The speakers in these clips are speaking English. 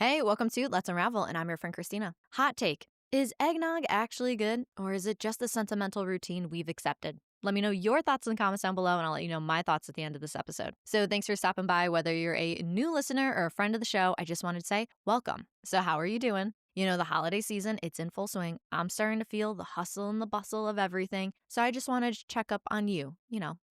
Hey, welcome to Let's Unravel, and I'm your friend Christina. Hot take. Is eggnog actually good, or is it just a sentimental routine we've accepted? Let me know your thoughts in the comments down below, and I'll let you know my thoughts at the end of this episode. So thanks for stopping by. Whether you're a new listener or a friend of the show, I just wanted to say welcome. So how are you doing? You know, the holiday season, it's in full swing. I'm starting to feel the hustle and the bustle of everything. So I just wanted to check up on you,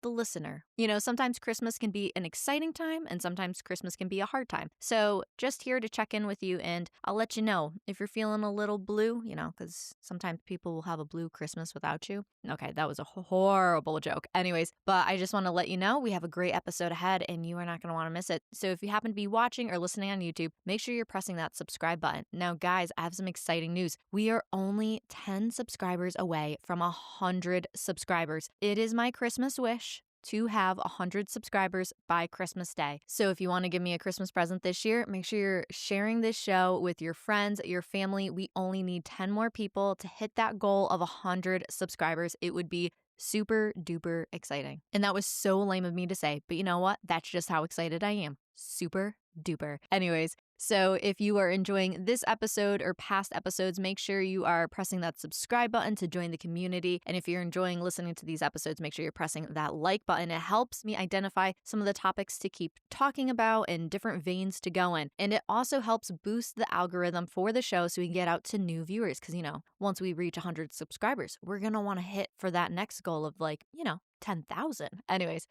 the listener. Sometimes Christmas can be an exciting time and sometimes Christmas can be a hard time. So just here to check in with you, and I'll let you know if you're feeling a little blue, because sometimes people will have a blue Christmas without you. Okay, that was a horrible joke. Anyways, but I just want to let you know we have a great episode ahead and you are not going to want to miss it. So if you happen to be watching or listening on YouTube, make sure you're pressing that subscribe button. Now, guys, I have some exciting news. We are only 10 subscribers away from 100 subscribers. It is my Christmas wish to have 100 subscribers by Christmas Day. So if you want to give me a Christmas present this year, make sure you're sharing this show with your friends, your family. We only need 10 more people to hit that goal of 100 subscribers. It would be super duper exciting. And that was so lame of me to say, but you know what? That's just how excited I am. Super duper. Anyways, so if you are enjoying this episode or past episodes, make sure you are pressing that subscribe button to join the community. And if you're enjoying listening to these episodes, make sure you're pressing that like button. It helps me identify some of the topics to keep talking about and different veins to go in. And it also helps boost the algorithm for the show so we can get out to new viewers. Because, once we reach 100 subscribers, we're going to want to hit for that next goal of 10,000. Anyways,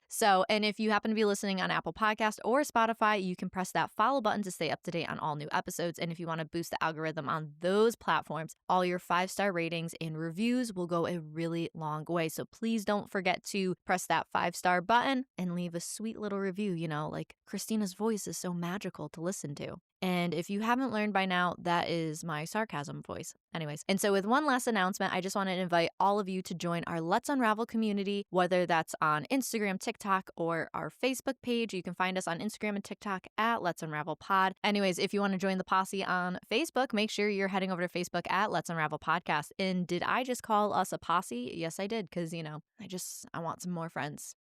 and if you happen to be listening on Apple Podcast or Spotify, you can press that follow button to stay up to date on all new episodes. And if you want to boost the algorithm on those platforms, all your 5-star ratings and reviews will go a really long way. So please don't forget to press that 5-star button and leave a sweet little review. Like Christina's voice is so magical to listen to. And if you haven't learned by now, that is my sarcasm voice. Anyways, and so with one last announcement, I just want to invite all of you to join our Let's Unravel community, whether that's on Instagram, TikTok, or our Facebook page. You can find us on Instagram and TikTok at Let's Unravel Pod. Anyways, if you want to join the posse on Facebook, make sure you're heading over to Facebook at Let's Unravel Podcast. And did I just call us a posse? Yes, I did, because, I want some more friends,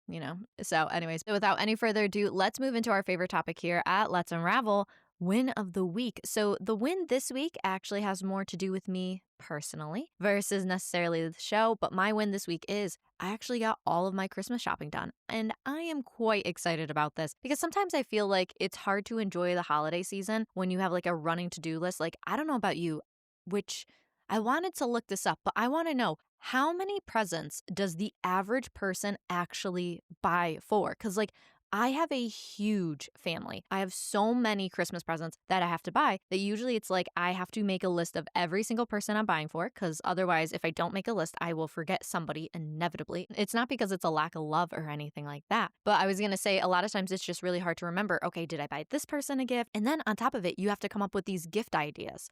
So anyways, without any further ado, let's move into our favorite topic here at Let's Unravel, win of the week. So the win this week actually has more to do with me personally versus necessarily the show. But my win this week is I actually got all of my Christmas shopping done. And I am quite excited about this because sometimes I feel like it's hard to enjoy the holiday season when you have a running to-do list. I don't know about you, which I wanted to look this up, but I want to know, how many presents does the average person actually buy for? Because I have a huge family. I have so many Christmas presents that I have to buy that usually it's I have to make a list of every single person I'm buying for, because otherwise, if I don't make a list, I will forget somebody inevitably. It's not because it's a lack of love or anything like that. But I was going to say a lot of times it's just really hard to remember, okay, did I buy this person a gift? And then on top of it, you have to come up with these gift ideas,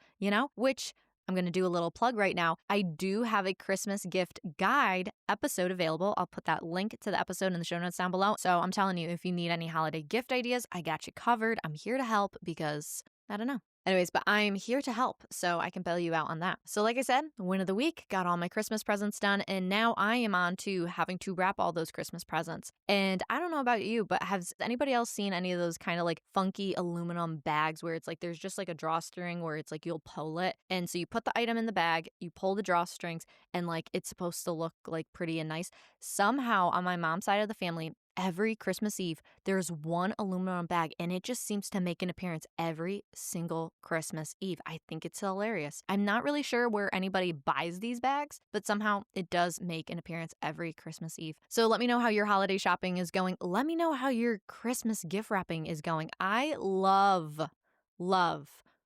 which I'm going to do a little plug right now. I do have a Christmas gift guide episode available. I'll put that link to the episode in the show notes down below. So I'm telling you, if you need any holiday gift ideas, I got you covered. I'm here to help because I don't know. Anyways, but I'm here to help, so I can bail you out on that. So like I said, win of the week, got all my Christmas presents done, and now I am on to having to wrap all those Christmas presents. And I don't know about you, but has anybody else seen any of those kind of funky aluminum bags where it's there's just a drawstring where it's you'll pull it, and so you put the item in the bag, you pull the drawstrings, and it's supposed to look pretty and nice. Somehow on my mom's side of the family, every Christmas Eve, there's one aluminum bag, and it just seems to make an appearance every single Christmas Eve. I think it's hilarious. I'm not really sure where anybody buys these bags, but somehow it does make an appearance every Christmas Eve. So let me know how your holiday shopping is going. Let me know how your Christmas gift wrapping is going. I love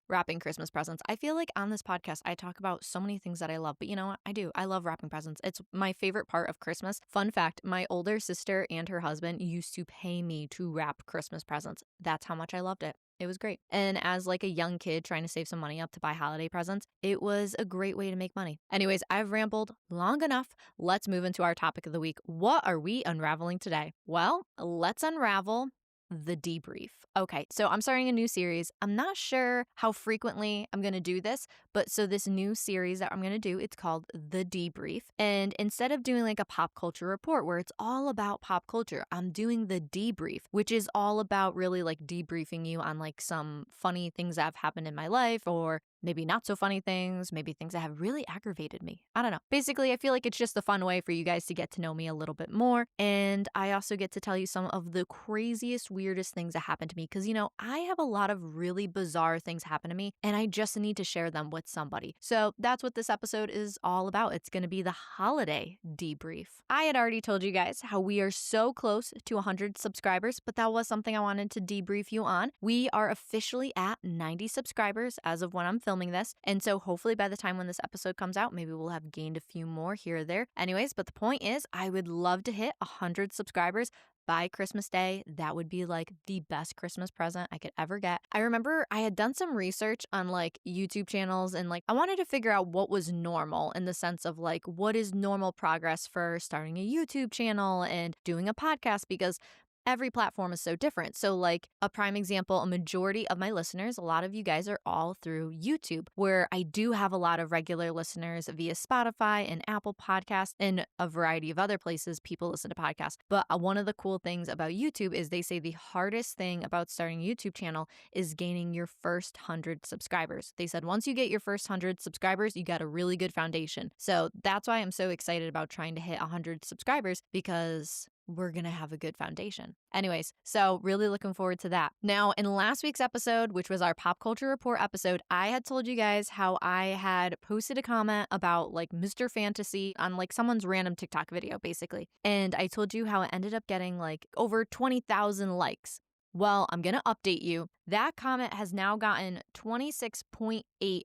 wrapping Christmas presents. I feel like on this podcast, I talk about so many things that I love, but you know what? I do. I love wrapping presents. It's my favorite part of Christmas. Fun fact, my older sister and her husband used to pay me to wrap Christmas presents. That's how much I loved it. It was great. And as a young kid trying to save some money up to buy holiday presents, it was a great way to make money. Anyways, I've rambled long enough. Let's move into our topic of the week. What are we unraveling today? Well, let's unravel the Debrief. Okay, so I'm starting a new series. I'm not sure how frequently I'm going to do this, but so this new series that I'm going to do, it's called The Debrief. And instead of doing like a pop culture report where it's all about pop culture, I'm doing the Debrief, which is all about really like debriefing you on like some funny things that have happened in my life, or maybe not so funny things, maybe things that have really aggravated me. I don't know. Basically, I feel like it's just a fun way for you guys to get to know me a little bit more. And I also get to tell you some of the craziest, weirdest things that happened to me. Because, I have a lot of really bizarre things happen to me, and I just need to share them with somebody. So that's what this episode is all about. It's going to be the holiday debrief. I had already told you guys how we are so close to 100 subscribers, but that was something I wanted to debrief you on. We are officially at 90 subscribers as of when I'm filming this. And so hopefully by the time when this episode comes out, maybe we'll have gained a few more here or there. Anyways, but the point is, I would love to hit 100 subscribers by Christmas Day. That would be like the best Christmas present I could ever get. I remember I had done some research on like YouTube channels, and like I wanted to figure out what was normal in the sense of like what is normal progress for starting a YouTube channel and doing a podcast, because every platform is so different. So like a prime example, a majority of my listeners, a lot of you guys are all through YouTube, where I do have a lot of regular listeners via Spotify and Apple Podcasts and a variety of other places people listen to podcasts. But one of the cool things about YouTube is they say the hardest thing about starting a YouTube channel is gaining your first 100 subscribers. They said once you get your first 100 subscribers, you got a really good foundation. So that's why I'm so excited about trying to hit 100 subscribers, because we're going to have a good foundation. Anyways, so really looking forward to that. Now, in last week's episode, which was our pop culture report episode, I had told you guys how I had posted a comment about like Mr. Fantasy on like someone's random TikTok video, basically. And I told you how it ended up getting like over 20,000 likes. Well, I'm going to update you. That comment has now gotten 26.8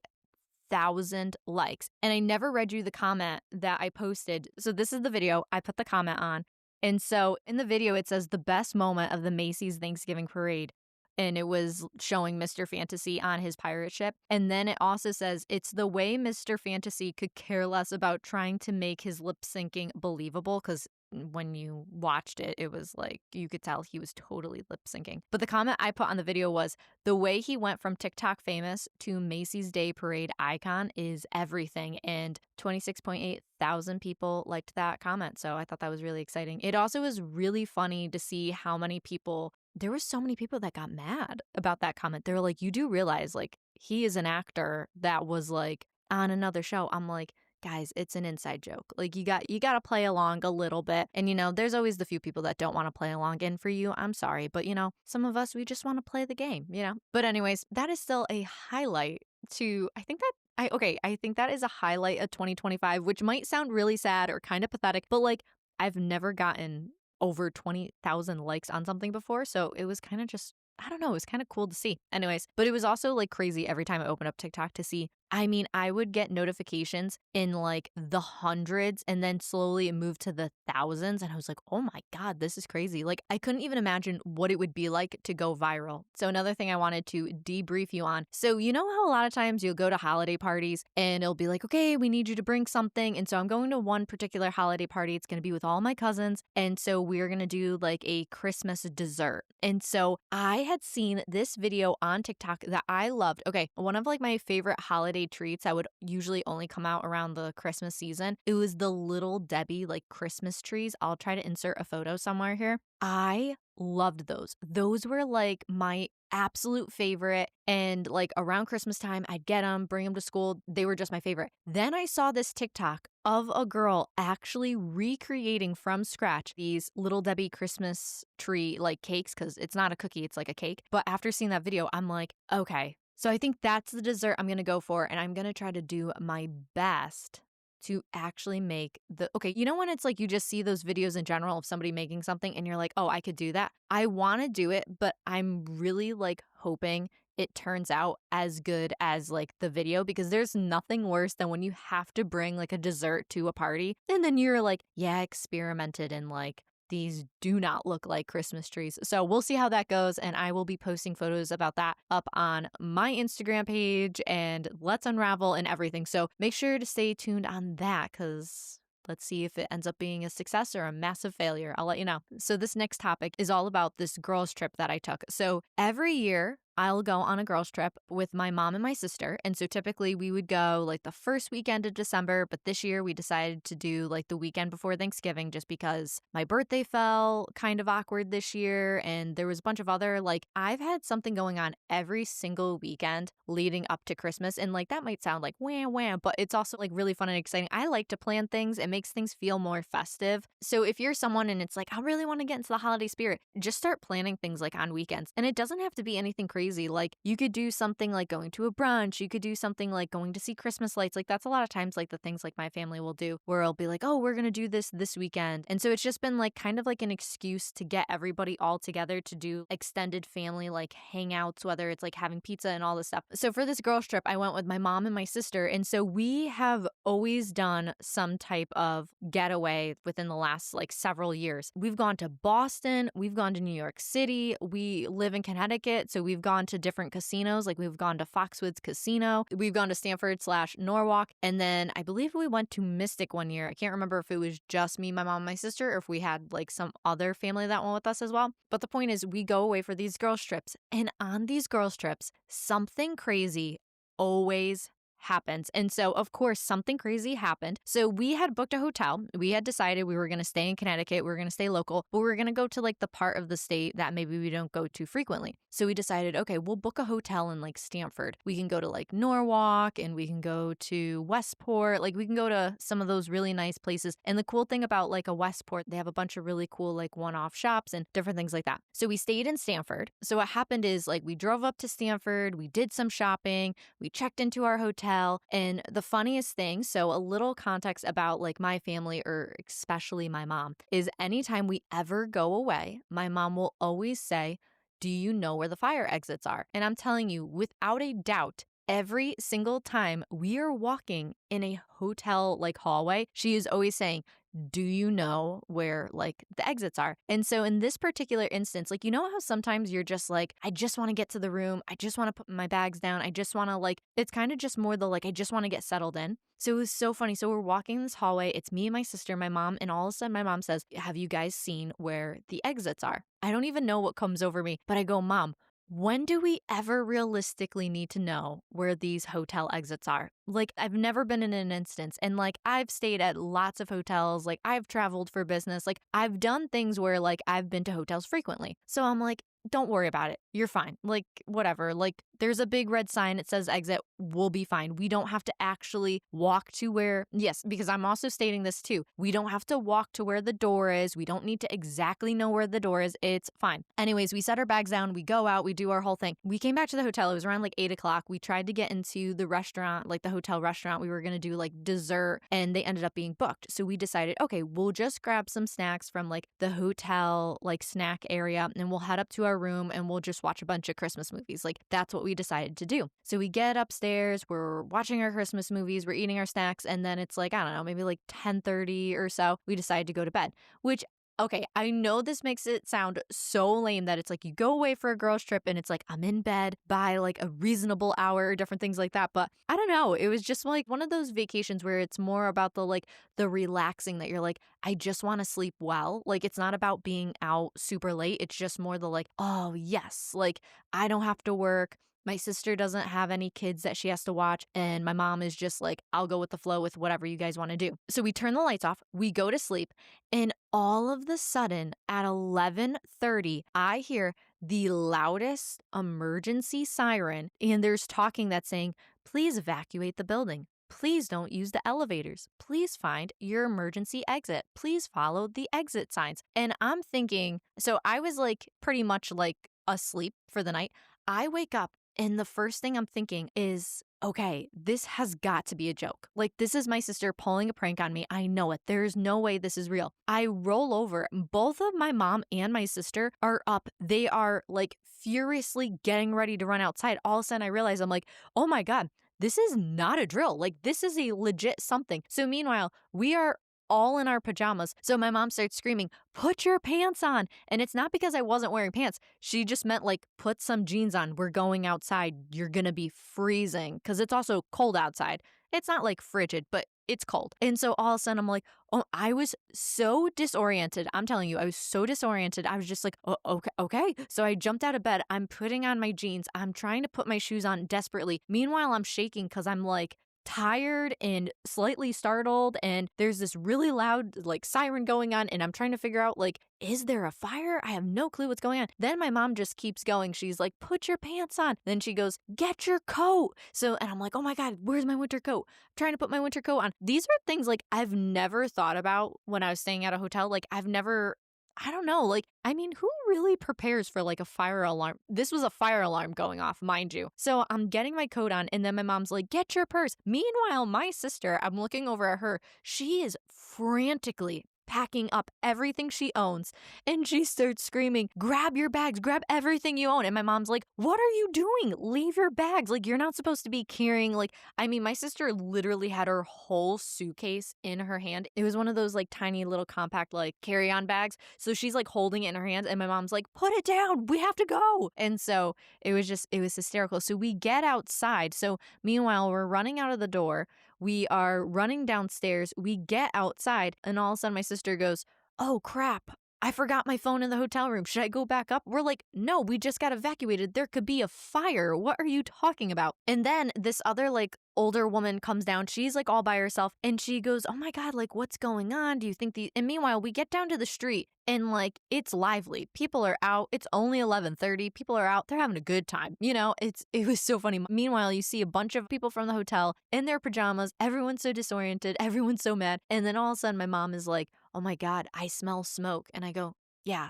thousand likes. And I never read you the comment that I posted. So this is the video I put the comment on. And so in the video, it says the best moment of the Macy's Thanksgiving parade. And it was showing Mr. Fantasy on his pirate ship. And then it also says it's the way Mr. Fantasy could care less about trying to make his lip syncing believable, because when you watched it, it was like you could tell he was totally lip syncing. But the comment I put on the video was the way he went from TikTok famous to Macy's Day Parade icon is everything. And 26.8 thousand people liked that comment. So I thought that was really exciting. It also was really funny to see how many people, there were so many people that got mad about that comment. They were like, you do realize like he is an actor that was like on another show. I'm like, guys, it's an inside joke. Like you got to play along a little bit. And there's always the few people that don't want to play along. And for you, I'm sorry, but some of us, we just want to play the game, But anyways, that is still a highlight to, I think that is a highlight of 2025, which might sound really sad or kind of pathetic, but like I've never gotten over 20,000 likes on something before. So it was kind of just, I don't know, it was kind of cool to see. Anyways, but it was also like crazy every time I open up TikTok to see. I mean, I would get notifications in like the hundreds, and then slowly it moved to the thousands. And I was like, oh my God, this is crazy. Like I couldn't even imagine what it would be like to go viral. So another thing I wanted to debrief you on. So you know how a lot of times you'll go to holiday parties and it'll be like, okay, we need you to bring something. And so I'm going to one particular holiday party. It's going to be with all my cousins. And so we're going to do like a Christmas dessert. And so I had seen this video on TikTok that I loved. Okay, one of like my favorite holiday treats that would usually only come out around the Christmas season. It was the Little Debbie like Christmas trees. I'll try to insert a photo somewhere here. I loved those. Those were like my absolute favorite. And like around Christmas time, I'd get them, bring them to school. They were just my favorite. Then I saw this TikTok of a girl actually recreating from scratch these Little Debbie Christmas tree like cakes, because it's not a cookie, it's like a cake. But after seeing that video, I'm like, okay, so I think that's the dessert I'm going to go for. And I'm going to try to do my best to actually make okay, when it's like you just see those videos in general of somebody making something and you're like, oh, I could do that. I want to do it, but I'm really like hoping it turns out as good as like the video, because there's nothing worse than when you have to bring like a dessert to a party and then you're like, yeah, I experimented and like these do not look like Christmas trees. So we'll see how that goes. And I will be posting photos about that up on my Instagram page and Let's Unravel and everything. So make sure to stay tuned on that, because Let's see if it ends up being a success or a massive failure. I'll let you know. So this next topic is all about this girls' trip that I took. So every year, I'll go on a girls' trip with my mom and my sister. And so typically we would go like the first weekend of December, but this year we decided to do like the weekend before Thanksgiving just because my birthday fell kind of awkward this year. And there was a bunch of other, like, I've had something going on every single weekend leading up to Christmas. And like that might sound like wham wham, but it's also like really fun and exciting. I like to plan things. It makes things feel more festive. So if you're someone and it's like, I really want to get into the holiday spirit, just start planning things like on weekends. And it doesn't have to be anything crazy. Like you could do something like going to a brunch. You could do something like going to see Christmas lights. Like that's a lot of times like the things like my family will do where I'll be like, oh, we're going to do this weekend. And so it's just been like kind of like an excuse to get everybody all together to do extended family like hangouts, whether it's like having pizza and all this stuff. So for this girls trip, I went with my mom and my sister. And so we have always done some type of getaway within the last like several years. We've gone to Boston. We've gone to New York City. We live in Connecticut. So we've gone to different casinos. Like we've gone to Foxwoods Casino. We've gone to Stanford/Norwalk. And then I believe we went to Mystic one year. I can't remember if it was just me, my mom, and my sister, or if we had like some other family that went with us as well. But the point is we go away for these girls trips. And on these girls trips, something crazy always happens. And so, of course, something crazy happened. So we had booked a hotel. We had decided we were going to stay in Connecticut. We were going to stay local, but we were going to go to like the part of the state that maybe we don't go to frequently. So we decided, okay, we'll book a hotel in like Stanford. We can go to like Norwalk and we can go to Westport. Like we can go to some of those really nice places. And the cool thing about like a Westport, they have a bunch of really cool like one-off shops and different things like that. So we stayed in Stanford. So what happened is like we drove up to Stanford, we did some shopping, we checked into our hotel. And the funniest thing, so a little context about like my family, or especially my mom, is anytime we ever go away, my mom will always say, do you know where the fire exits are? And I'm telling you, without a doubt, every single time we are walking in a hotel like hallway, she is always saying, do you know where like the exits are? And so in this particular instance, like, you know how sometimes you're just like, I just want to get to the room. I just want to put my bags down. I just want to like, it's kind of just more the like, I just want to get settled in. So it was so funny. So we're walking this hallway. It's me and my sister, my mom, and all of a sudden my mom says, have you guys seen where the exits are? I don't even know what comes over me, but I go, Mom, when do we ever realistically need to know where these hotel exits are? Like, I've never been in an instance, and like, I've stayed at lots of hotels, like, I've traveled for business, like, I've done things where like, I've been to hotels frequently. So I'm like, don't worry about it. You're fine. Like, whatever. Like, there's a big red sign. It says exit. We'll be fine. We don't have to actually walk to where, yes, because I'm also stating this too. We don't have to walk to where the door is. We don't need to exactly know where the door is. It's fine. Anyways, we set our bags down. We go out. We do our whole thing. We came back to the hotel. It was around like 8 o'clock. We tried to get into the restaurant, like the hotel restaurant. We were going to do like dessert, and they ended up being booked. So we decided, okay, we'll just grab some snacks from like the hotel, like snack area, and we'll head up to our room and we'll just watch a bunch of Christmas movies. Like, that's what we decided to do. So we get upstairs, we're watching our Christmas movies, we're eating our snacks, and then it's like, I don't know, maybe like 10:30 or so, we decide to go to bed, which, okay, I know this makes it sound so lame that it's like you go away for a girls trip and it's like I'm in bed by like a reasonable hour or different things like that. But I don't know. It was just like one of those vacations where it's more about the like the relaxing that you're like, I just want to sleep well. Like, it's not about being out super late. It's just more the like, oh yes, like I don't have to work. My sister doesn't have any kids that she has to watch. And my mom is just like, I'll go with the flow with whatever you guys want to do. So we turn the lights off, we go to sleep. And all of the sudden at 11:30, I hear the loudest emergency siren. And there's talking that's saying, please evacuate the building. Please don't use the elevators. Please find your emergency exit. Please follow the exit signs. And I'm thinking, so I was like pretty much like asleep for the night. I wake up. And the first thing I'm thinking is, okay, this has got to be a joke. Like, this is my sister pulling a prank on me. I know it. There's no way this is real. I roll over. Both of my mom and my sister are up. They are like furiously getting ready to run outside. All of a sudden I realize I'm like, oh my God, this is not a drill. Like, this is a legit something. So meanwhile, we are all in our pajamas. So my mom starts screaming, put your pants on. And it's not because I wasn't wearing pants. She just meant like, put some jeans on. We're going outside. You're going to be freezing because it's also cold outside. It's not like frigid, but it's cold. And so all of a sudden I'm like, oh, I was so disoriented. I'm telling you, I was so disoriented. I was just like, oh, okay. So I jumped out of bed. I'm putting on my jeans. I'm trying to put my shoes on desperately. Meanwhile, I'm shaking because I'm like, tired and slightly startled, and there's this really loud like siren going on, and I'm trying to figure out like, is there a fire? I have no clue what's going on. Then my mom just keeps going. She's like, put your pants on. Then she goes, get your coat. So, and I'm like, oh my God, where's my winter coat? I'm trying to put my winter coat on. These are things like I've never thought about when I was staying at a hotel. Like I don't know. Like, I mean, who really prepares for like a fire alarm? This was a fire alarm going off, mind you. So I'm getting my coat on, and then my mom's like, get your purse. Meanwhile, my sister, I'm looking over at her. She is frantically packing up everything she owns, and she starts screaming, grab your bags, grab everything you own. And my mom's like, what are you doing? Leave your bags. Like, you're not supposed to be carrying, like, I mean, my sister literally had her whole suitcase in her hand. It was one of those like tiny little compact like carry-on bags. So she's like holding it in her hands, and my mom's like, put it down, we have to go. And so it was hysterical. So we get outside. So meanwhile, we're running out of the door. We are running downstairs. We get outside, and all of a sudden my sister goes, oh crap, I forgot my phone in the hotel room. Should I go back up? We're like, no, we just got evacuated. There could be a fire. What are you talking about? And then this other like older woman comes down. She's like all by herself, and she goes, oh my God, like what's going on? Do you think and meanwhile, we get down to the street, and like it's lively. People are out. It's only 11:30. People are out. They're having a good time. You know, it was so funny. Meanwhile, you see a bunch of people from the hotel in their pajamas. Everyone's so disoriented. Everyone's so mad. And then all of a sudden my mom is like, oh my God, I smell smoke. And I go, yeah.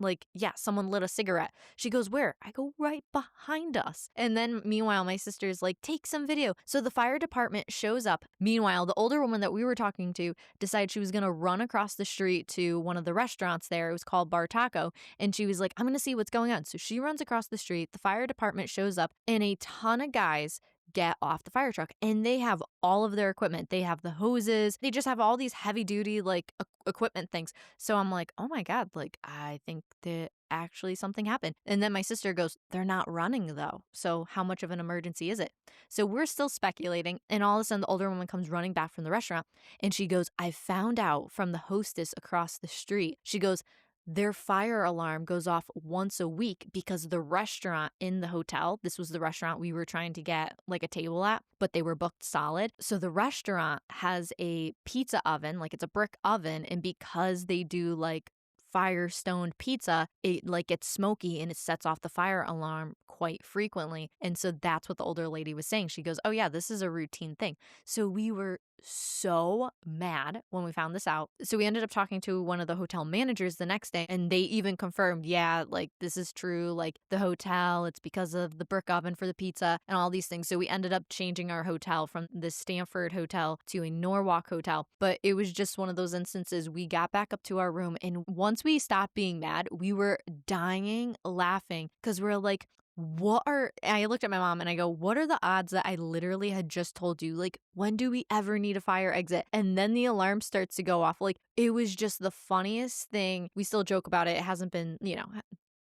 Like, yeah, someone lit a cigarette. She goes, where? I go, right behind us. And then meanwhile, my sister's like, take some video. So the fire department shows up. Meanwhile, the older woman that we were talking to decided she was going to run across the street to one of the restaurants there. It was called Bar Taco. And she was like, I'm going to see what's going on. So she runs across the street. The fire department shows up, and a ton of guys get off the fire truck, and they have all of their equipment. They have the hoses. They just have all these heavy duty like equipment things. So I'm like, oh my God, like I think that actually something happened. And then my sister goes, they're not running though. So how much of an emergency is it? So we're still speculating. And all of a sudden the older woman comes running back from the restaurant, and she goes, I found out from the hostess across the street. She goes, their fire alarm goes off once a week because the restaurant in the hotel, this was the restaurant we were trying to get like a table at, but they were booked solid. So the restaurant has a pizza oven, like it's a brick oven. And because they do like fire-stoned pizza, it like gets smoky and it sets off the fire alarm quite frequently. And so that's what the older lady was saying. She goes, oh yeah, this is a routine thing. So we were so mad when we found this out. So we ended up talking to one of the hotel managers the next day, and they even confirmed, yeah, like this is true. Like the hotel, it's because of the brick oven for the pizza and all these things. So we ended up changing our hotel from the Stanford hotel to a Norwalk hotel. But it was just one of those instances. We got back up to our room, and once we stopped being mad, we were dying laughing because we're like, I looked at my mom and I go, what are the odds that I literally had just told you, like, when do we ever need a fire exit? And then the alarm starts to go off. Like, it was just the funniest thing. We still joke about it. It hasn't been,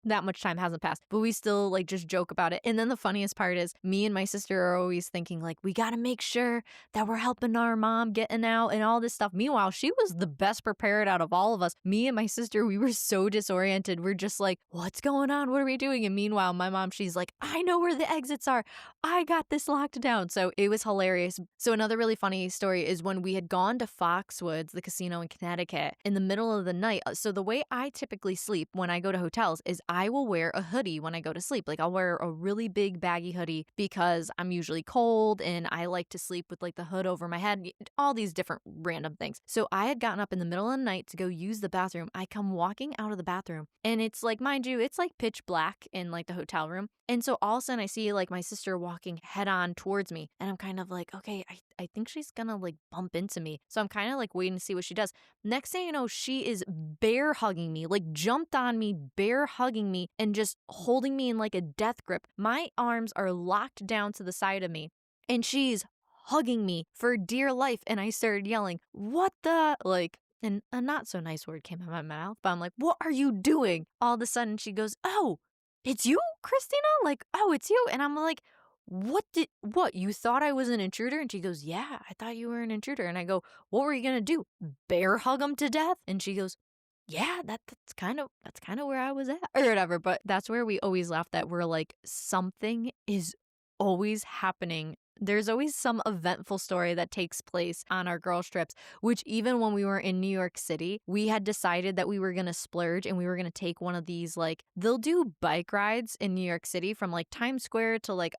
that much time hasn't passed, but we still like just joke about it. And then the funniest part is me and my sister are always thinking like, we got to make sure that we're helping our mom getting out and all this stuff. Meanwhile, she was the best prepared out of all of us. Me and my sister, we were so disoriented. We're just like, what's going on? What are we doing? And meanwhile, my mom, she's like, I know where the exits are. I got this locked down. So it was hilarious. So another really funny story is when we had gone to Foxwoods, the casino in Connecticut, in the middle of the night. So the way I typically sleep when I go to hotels is I will wear a hoodie when I go to sleep. Like I'll wear a really big baggy hoodie because I'm usually cold and I like to sleep with like the hood over my head, all these different random things. So I had gotten up in the middle of the night to go use the bathroom. I come walking out of the bathroom and it's like, mind you, it's like pitch black in like the hotel room. And so all of a sudden I see like my sister walking head on towards me, and I'm kind of like, okay, I think she's gonna like bump into me. So I'm kind of like waiting to see what she does. Next thing you know, she is bear hugging me, like jumped on me, bear hugging me, and just holding me in like a death grip. My arms are locked down to the side of me, and she's hugging me for dear life. And I started yelling, what the, like, and a not so nice word came out of my mouth, but I'm like, what are you doing? All of a sudden she goes, oh, it's you, Christina? Like, oh, it's you. And I'm like, what? You thought I was an intruder? And she goes, yeah, I thought you were an intruder. And I go, what were you going to do? Bear hug him to death? And she goes, yeah, that's kind of where I was at or whatever. But that's where we always laugh that we're like, something is always happening. There's always some eventful story that takes place on our girls' trips, which even when we were in New York City, we had decided that we were going to splurge and we were going to take one of these, like, they'll do bike rides in New York City from like Times Square to like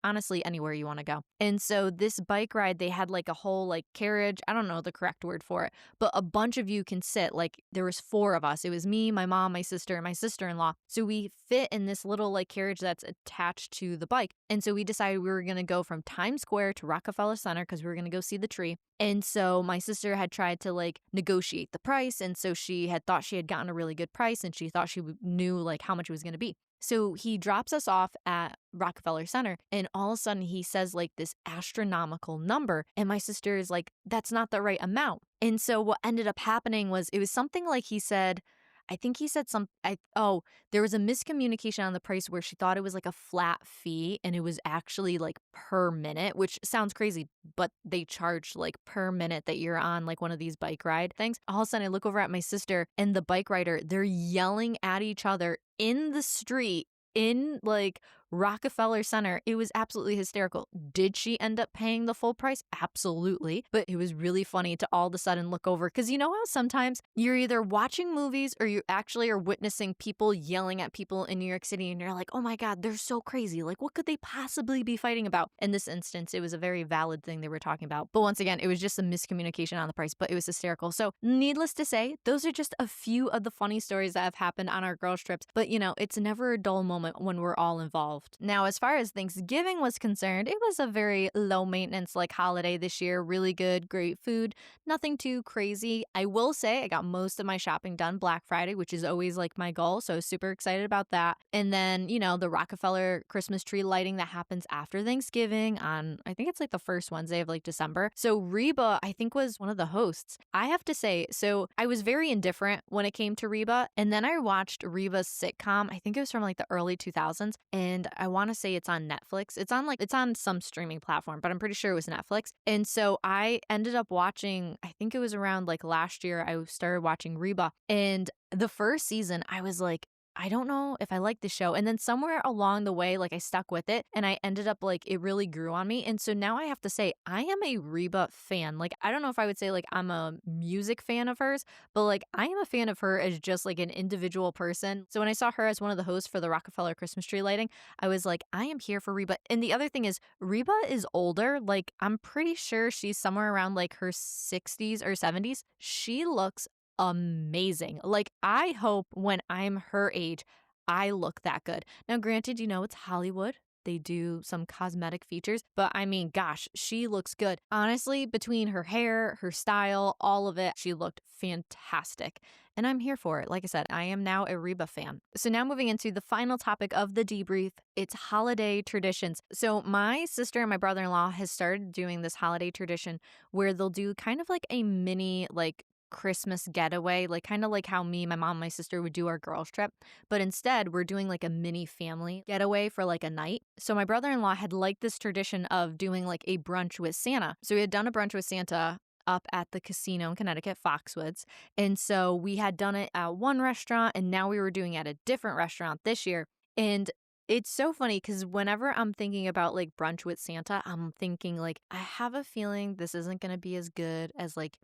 honestly, anywhere you want to go. And so this bike ride, they had like a whole like carriage. I don't know the correct word for it, but a bunch of you can sit. Like there was 4 of us. It was me, my mom, my sister, and my sister-in-law. So we fit in this little like carriage that's attached to the bike. And so we decided we were going to go from Times Square to Rockefeller Center because we were going to go see the tree. And so my sister had tried to like negotiate the price. And so she had thought she had gotten a really good price and she thought she knew like how much it was going to be. So he drops us off at Rockefeller Center and all of a sudden he says like this astronomical number. And my sister is like, that's not the right amount. And so what ended up happening was it was something like he said, I think he said there was a miscommunication on the price where she thought it was like a flat fee and it was actually like per minute, which sounds crazy, but they charge like per minute that you're on like one of these bike ride things. All of a sudden I look over at my sister and the bike rider, they're yelling at each other in the street in like Rockefeller Center. It was absolutely hysterical. Did she end up paying the full price? Absolutely. But it was really funny to all of a sudden look over because you know how sometimes you're either watching movies or you actually are witnessing people yelling at people in New York City and you're like, oh my God, they're so crazy. Like, what could they possibly be fighting about? In this instance, it was a very valid thing they were talking about. But once again, it was just a miscommunication on the price, but it was hysterical. So needless to say, those are just a few of the funny stories that have happened on our girls' trips. But you know, it's never a dull moment when we're all involved. Now, as far as Thanksgiving was concerned, it was a very low maintenance like holiday this year. Really good, great food, nothing too crazy. I will say I got most of my shopping done Black Friday, which is always like my goal. So super excited about that. And then, you know, the Rockefeller Christmas tree lighting that happens after Thanksgiving on, I think it's like the first Wednesday of like December. So Reba, I think was one of the hosts. I have to say, so I was very indifferent when it came to Reba. And then I watched Reba's sitcom. I think it was from like the early 2000s. And I want to say it's on Netflix. It's on some streaming platform, but I'm pretty sure it was Netflix. And so I ended up watching, I think it was around like last year, I started watching Reba. And the first season, I was like, I don't know if I like the show. And then somewhere along the way, like I stuck with it and I ended up like it really grew on me. And so now I have to say I am a Reba fan. Like, I don't know if I would say like I'm a music fan of hers, but like I am a fan of her as just like an individual person. So when I saw her as one of the hosts for the Rockefeller Christmas tree lighting, I was like, I am here for Reba. And the other thing is Reba is older. Like I'm pretty sure she's somewhere around like her 60s or 70s. She looks amazing. Like I hope when I'm her age, I look that good. Now, granted, you know, it's Hollywood. They do some cosmetic features, but I mean, gosh, she looks good. Honestly, between her hair, her style, all of it, she looked fantastic. And I'm here for it. Like I said, I am now a Reba fan. So now moving into the final topic of the debrief, it's holiday traditions. So my sister and my brother-in-law has started doing this holiday tradition where they'll do kind of like a mini like Christmas getaway, like kind of like how me, my mom, my sister would do our girls trip. But instead, we're doing like a mini family getaway for like a night. So my brother-in-law had liked this tradition of doing like a brunch with Santa. So we had done a brunch with Santa up at the casino in Connecticut, Foxwoods. And so we had done it at one restaurant and now we were doing it at a different restaurant this year. And it's so funny because whenever I'm thinking about like brunch with Santa, I'm thinking like, I have a feeling this isn't going to be as good as like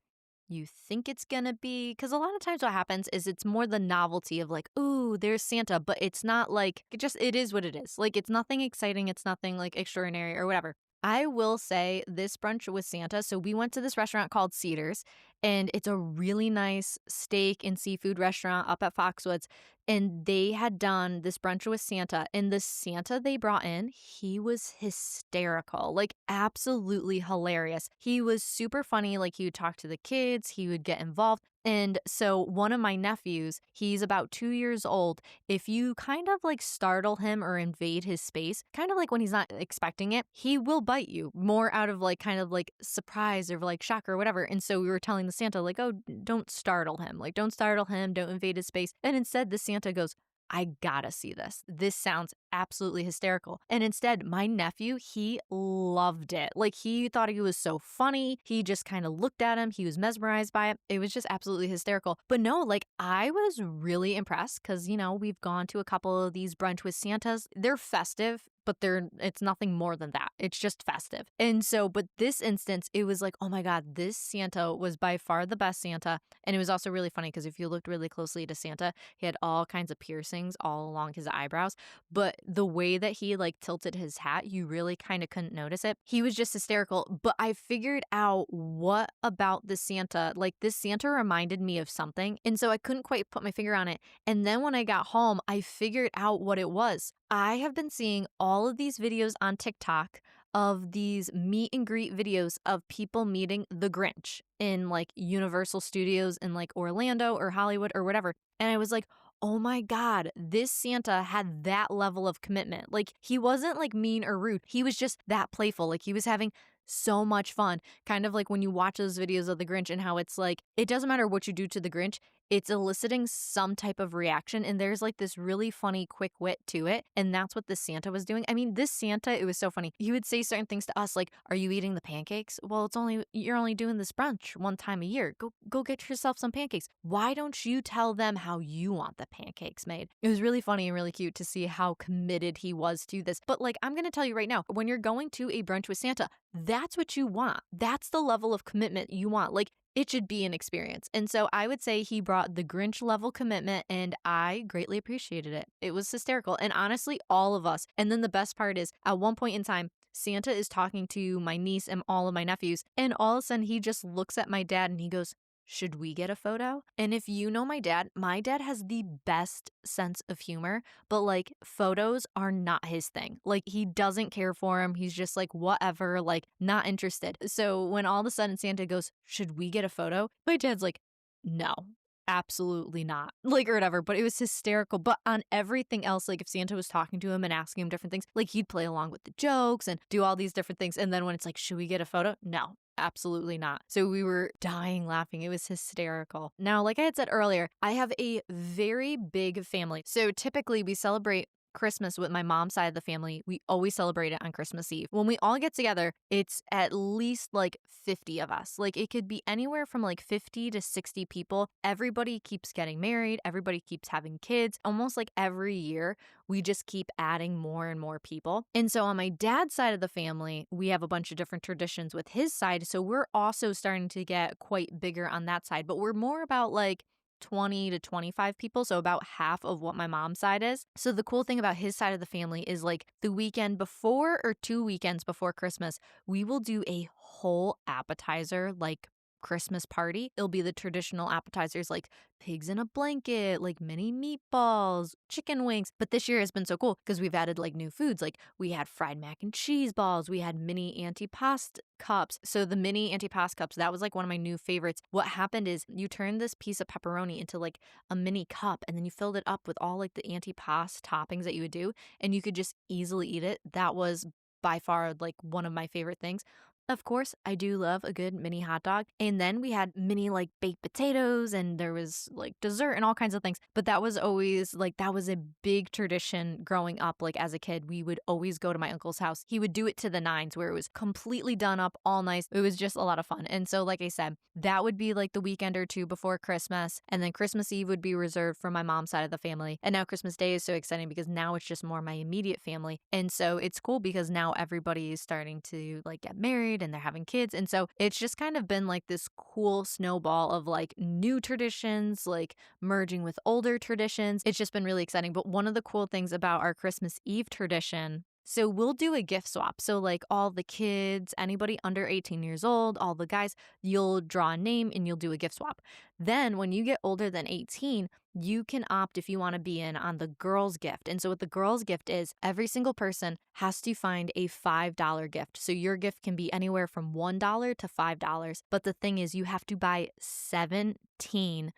you think it's gonna be, because a lot of times what happens is it's more the novelty of like, ooh, there's Santa, but it's not like, it is what it is. Like, it's nothing exciting. It's nothing like extraordinary or whatever. I will say this brunch with Santa. So we went to this restaurant called Cedars, and it's a really nice steak and seafood restaurant up at Foxwoods. And they had done this brunch with Santa, and the Santa they brought in, he was hysterical, like absolutely hilarious. He was super funny. Like he would talk to the kids, he would get involved. And so one of my nephews, he's about 2 years old. If you kind of like startle him or invade his space, kind of like when he's not expecting it, he will bite you more out of like kind of like surprise or like shock or whatever. And so we were telling the Santa like, oh, don't startle him. Like, don't startle him. Don't invade his space. And instead the Santa goes, I gotta see this. This sounds absolutely hysterical. And instead, my nephew, he loved it. Like, he thought he was so funny. He just kind of looked at him. He was mesmerized by it. It was just absolutely hysterical. But no, like, I was really impressed because, we've gone to a couple of these brunch with Santas. They're festive, but it's nothing more than that. It's just festive. And so, but this instance, it was like, oh my God, this Santa was by far the best Santa. And it was also really funny because if you looked really closely to Santa, he had all kinds of piercings all along his eyebrows. But the way that he like tilted his hat, you really kind of couldn't notice it. He was just hysterical. But I figured out what about this Santa, like this Santa reminded me of something. And so I couldn't quite put my finger on it. And then when I got home, I figured out what it was. I have been seeing all of these videos on TikTok of these meet and greet videos of people meeting the Grinch in like Universal Studios in like Orlando or Hollywood or whatever. And I was like, oh my God, this Santa had that level of commitment. Like, he wasn't like mean or rude. He was just that playful. Like, he was having so much fun. Kind of like when you watch those videos of the Grinch and how it's like, it doesn't matter what you do to the Grinch, it's eliciting some type of reaction. And there's like this really funny, quick wit to it. And that's what this Santa was doing. I mean, this Santa, it was so funny. He would say certain things to us like, are you eating the pancakes? Well, you're only doing this brunch one time a year. Go get yourself some pancakes. Why don't you tell them how you want the pancakes made? It was really funny and really cute to see how committed he was to this. But like, I'm going to tell you right now, when you're going to a brunch with Santa, that's what you want. That's the level of commitment you want. Like, it should be an experience. And so I would say he brought the Grinch level commitment and I greatly appreciated it. It was hysterical. And honestly, all of us. And then the best part is at one point in time, Santa is talking to my niece and all of my nephews. And all of a sudden he just looks at my dad and he goes, should we get a photo? And if you know my dad has the best sense of humor, but like photos are not his thing. Like, he doesn't care for him. He's just like, whatever, like not interested. So when all of a sudden Santa goes, should we get a photo? My dad's like, no. Absolutely not. Like, or whatever, but it was hysterical. But on everything else, like if Santa was talking to him and asking him different things, like he'd play along with the jokes and do all these different things. And then when it's like, should we get a photo? No. Absolutely not. So we were dying laughing. It was hysterical. Now, like I had said earlier, I have a very big family. So typically we celebrate Christmas with my mom's side of the family. We always celebrate it on Christmas Eve. When we all get together, it's at least like 50 of us. Like, it could be anywhere from like 50 to 60 people. Everybody keeps getting married. Everybody keeps having kids. Almost like every year, we just keep adding more and more people. And so on my dad's side of the family, we have a bunch of different traditions with his side. So we're also starting to get quite bigger on that side, but we're more about like 20 to 25 people, so about half of what my mom's side is. So the cool thing about his side of the family is like the weekend before or 2 weekends before Christmas, we will do a whole appetizer like Christmas party. It'll be the traditional appetizers like pigs in a blanket, like mini meatballs, chicken wings. But this year has been so cool because we've added like new foods. Like we had fried mac and cheese balls. We had mini antipasto cups. So the mini antipasto cups, that was like one of my new favorites. What happened is you turned this piece of pepperoni into like a mini cup and then you filled it up with all like the antipasto toppings that you would do and you could just easily eat it. That was by far like one of my favorite things. Of course, I do love a good mini hot dog. And then we had mini like baked potatoes and there was like dessert and all kinds of things. But that was always like, that was a big tradition growing up. Like as a kid, we would always go to my uncle's house. He would do it to the nines where it was completely done up, all nice. It was just a lot of fun. And so like I said, that would be like the weekend or two before Christmas. And then Christmas Eve would be reserved for my mom's side of the family. And now Christmas Day is so exciting because now it's just more my immediate family. And so it's cool because now everybody is starting to like get married and they're having kids. And so it's just kind of been like this cool snowball of like new traditions, like merging with older traditions. It's just been really exciting. But one of the cool things about our Christmas Eve tradition, so we'll do a gift swap. So like all the kids, anybody under 18 years old, all the guys, you'll draw a name and you'll do a gift swap. Then when you get older than 18, you can opt if you want to be in on the girls' gift. And so what the girls' gift is, every single person has to find a $5 gift. So your gift can be anywhere from $1 to $5. But the thing is, you have to buy 17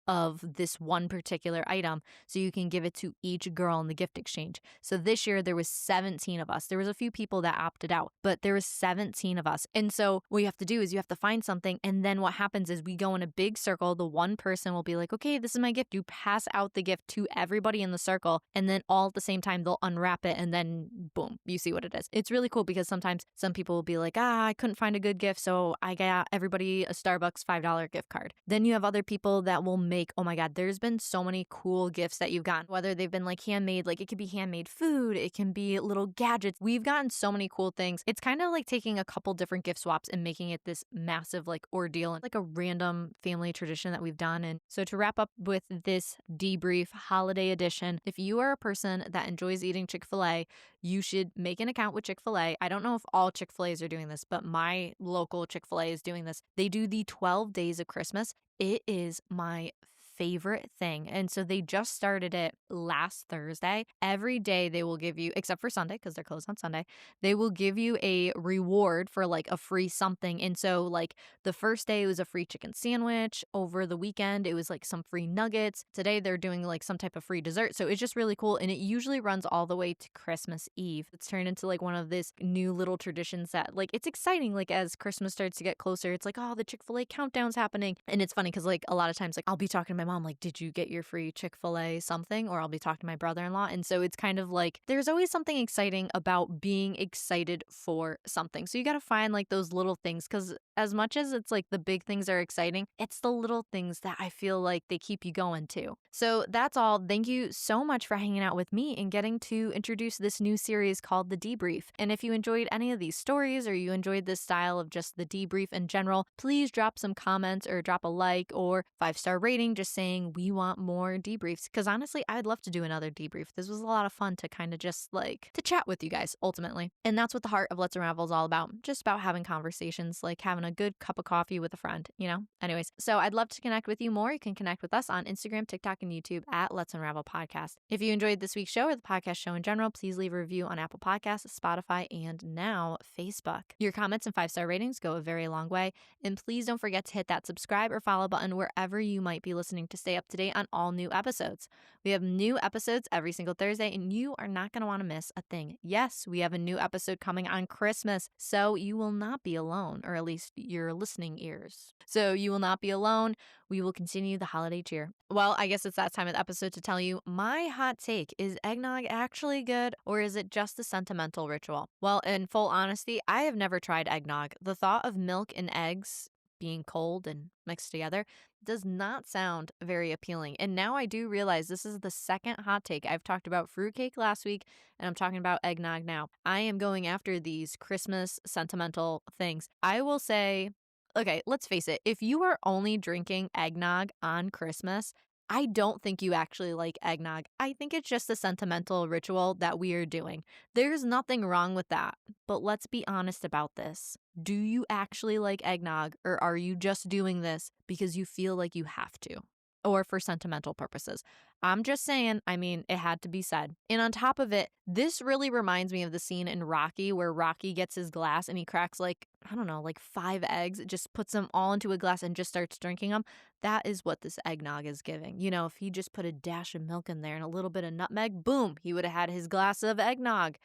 of this one particular item so you can give it to each girl in the gift exchange. So this year there was 17 of us. There was a few people that opted out, but there was 17 of us. And so what you have to do is you have to find something, and then what happens is we go in a big circle. The one person will be like, okay, this is my gift. You pass out the gift to everybody in the circle, and then all at the same time they'll unwrap it, and then boom, you see what it is. It's really cool because sometimes some people will be like, I couldn't find a good gift, so I got everybody a Starbucks $5 gift card. Then you have other people that will make, oh my God, there's been so many cool gifts that you've gotten, whether they've been like handmade, like it could be handmade food, it can be little gadgets. We've gotten so many cool things. It's kind of like taking a couple different gift swaps and making it this massive like ordeal and like a random family tradition that we've done. And so to wrap up with this debrief holiday edition, if you are a person that enjoys eating Chick-fil-A, you should make an account with Chick-fil-A. I don't know if all Chick-fil-A's are doing this, but my local Chick-fil-A is doing this. They do the 12 days of Christmas. It is my favorite thing. And so they just started it last Thursday. Every day they will give you, except for Sunday, because they're closed on Sunday, they will give you a reward for like a free something. And so like the first day it was a free chicken sandwich. Over the weekend, it was like some free nuggets. Today they're doing like some type of free dessert. So it's just really cool. And it usually runs all the way to Christmas Eve. It's turned into like one of these new little traditions that like, it's exciting. Like as Christmas starts to get closer, it's like, oh, the Chick-fil-A countdown's happening. And it's funny because like a lot of times like I'll be talking to my mom, like, did you get your free Chick-fil-A something? Or I'll be talking to my brother-in-law. And so it's kind of like, there's always something exciting about being excited for something. So you got to find like those little things, because as much as it's like the big things are exciting, it's the little things that I feel like they keep you going too. So that's all. Thank you so much for hanging out with me and getting to introduce this new series called The Debrief. And if you enjoyed any of these stories or you enjoyed this style of just the debrief in general, please drop some comments or drop a like or 5-star rating just saying we want more debriefs. Because honestly, I'd love to do another debrief. This was a lot of fun to kind of just like to chat with you guys ultimately. And that's what the heart of Let's Unravel is all about. Just about having conversations, like having a good cup of coffee with a friend, you know? Anyways, so I'd love to connect with you more. You can connect with us on Instagram, TikTok, and YouTube at Let's Unravel Podcast. If you enjoyed this week's show or the podcast show in general, please leave a review on Apple Podcasts, Spotify, and now Facebook. Your comments and 5-star ratings go a very long way. And please don't forget to hit that subscribe or follow button wherever you might be listening to stay up to date on all new episodes. We have new episodes every single Thursday, and you are not going to want to miss a thing. Yes, we have a new episode coming on Christmas, so you will not be alone, or at least your listening ears. So you will not be alone. We will continue the holiday cheer. Well, I guess it's that time of the episode to tell you my hot take. Is eggnog actually good, or is it just a sentimental ritual? Well, in full honesty, I have never tried eggnog. The thought of milk and eggs being cold and mixed together does not sound very appealing. And now I do realize this is the second hot take. I've talked about fruitcake last week, and I'm talking about eggnog now. I am going after these Christmas sentimental things. I will say, okay, let's face it. If you are only drinking eggnog on Christmas, I don't think you actually like eggnog. I think it's just a sentimental ritual that we are doing. There's nothing wrong with that. But let's be honest about this. Do you actually like eggnog, or are you just doing this because you feel like you have to, or for sentimental purposes? I'm just saying, I mean, it had to be said. And on top of it, this really reminds me of the scene in Rocky where Rocky gets his glass and he cracks like, I don't know, like 5 eggs, just puts them all into a glass and just starts drinking them. That is what this eggnog is giving. You know, if he just put a dash of milk in there and a little bit of nutmeg, boom, he would have had his glass of eggnog.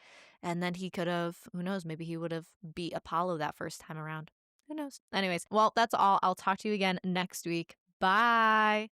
And then he could have, who knows, maybe he would have beat Apollo that first time around. Who knows? Anyways, well, that's all. I'll talk to you again next week. Bye.